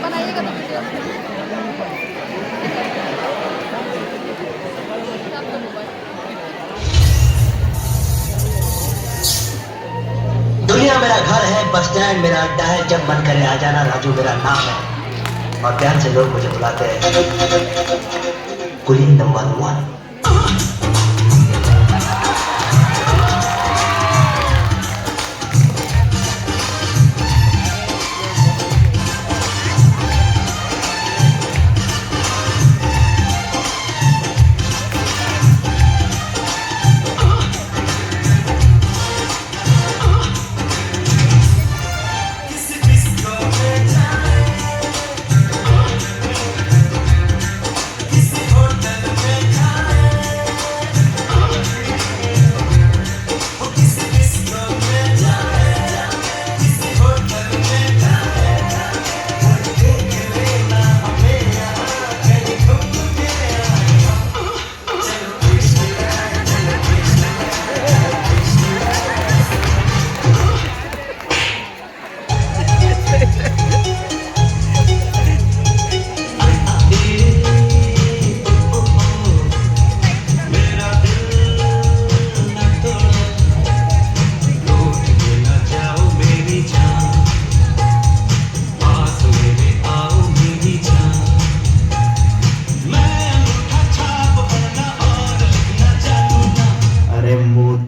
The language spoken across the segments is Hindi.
बनाइएगा तो वीडियो। दुनिया मेरा घर है, बस स्टैंड मेरा अड्डा है, जब मन करे आ जाना, राजू मेरा नाम है। और प्यार से लोग मुझे बुलाते हैं कुलीन नंबर 1।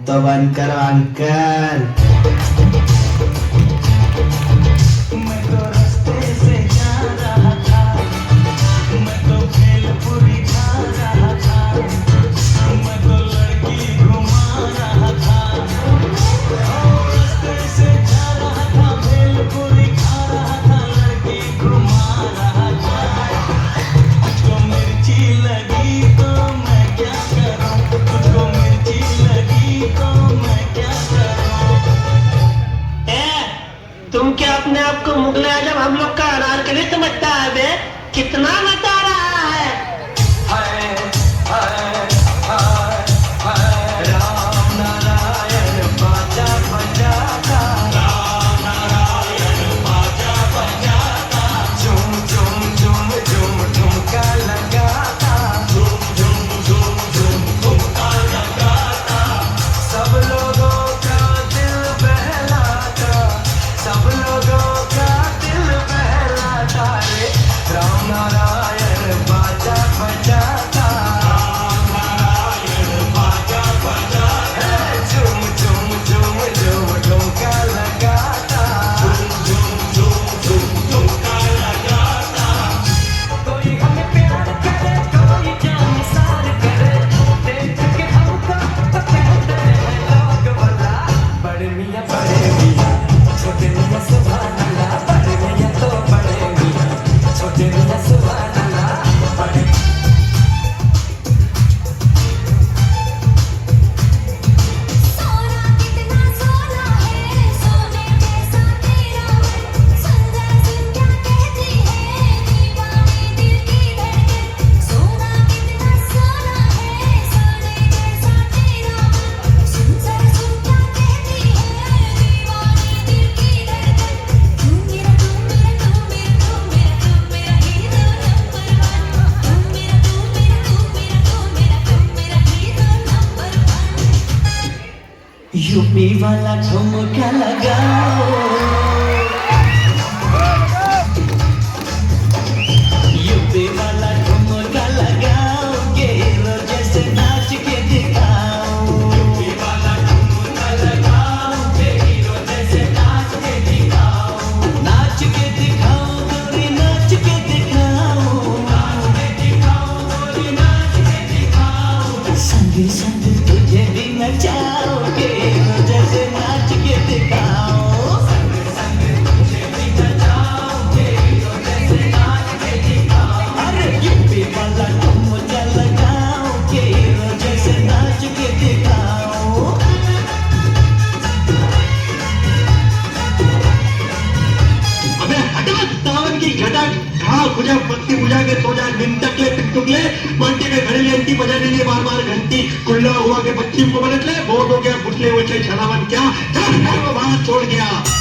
तो बंद करो अंकल। मैं तो रास्ते से जा रहा था, मैं तो भेलपुरी खा रहा था, मैं तो लड़की घुमा रहा था। रास्ते से जा रहा था, भेलपुरी खा रहा था, लड़की घुमा रहा था। तुझको मिर्ची लगी तो मैं क्या करूं, तुझको मिर्ची लगी तो मैं क्या करूं। तुम क्या अपने आप को मुगल आजम हम लोग का अनारकली समझता है बे? कितना बता रहा है। हाय हाय हाय हाय राम नारायण बाजा बजाता, राम नारायण बाजा बजाता, झूम झूम झूम झूम ठुमका लगाता, झूम झूम झूम झूम ठुमका लगाता। सब लोगों का दिल बहलाता, सब लोगों का दिल बहलाता रे। राम नारायण बाजा बजाता, राम नारायण बाजा बजाता, झूम झूम झूम झूम ठुमका लगाता, झूम झूम झूम ठुमका लगाता। कोई हमें प्यार करे, कोई जान निसार करे, देख के हमको तो कहते हैं लोग भला। बड़े मियां छोटे मियां सुभान अल्लाह, बड़े मियां तो बड़े मियां, छोटे मियां सुभान अल्लाह। बड़े सोना कितना सोना है, सोने जैसा तेरा मन, सुंदर सुन क्या कहती है दीवानी दिल की धड़कन। सोना कितना सोना है, सोने जैसा तेरा मन, सुंदर सुन क्या कहती है दीवानी दिल की धड़कन। तू मेरा तू मेरा तू मेरा तू मेरा तू मेरा हीरो नंबर 1, तू मेरा तू मेरा तू मेरा तू मेरा तू मेरा हीरो नंबर 1। यूपी वाला ठुमका लगाओ, यूपी वाला ठुमका लगाओ, हीरो जैसे नाच के दिखाओ। यूपी वाला ठुमका लगाओ, हीरो जैसे नाच के दिखाओ। नाच के दिखाओ गोरी, नाच के दिखाओ, नाच के दिखाओ गोरी, नाच के दिखाओ। संग संग तुझे भी नचाओ, हीरो जैसे नाच के दिखाओ। संग संग तुझे भी नचाओ, हीरो जैसे नाच के दिखाओ। अरे यूपी वाला ठुमका लगाओ, हीरो जैसे नाच के दिखाओ। की घटा घा खुजा पत्ती पूजा के सो जा दिन तकले पिटुकले मानते के घड़ी लेंटी बजाने लिए बार बार घंटी कुल्ला हुआ के पश्चिम को बलटले बहुत हो गया फुटले वचले छलावन क्या बात छोड़ गया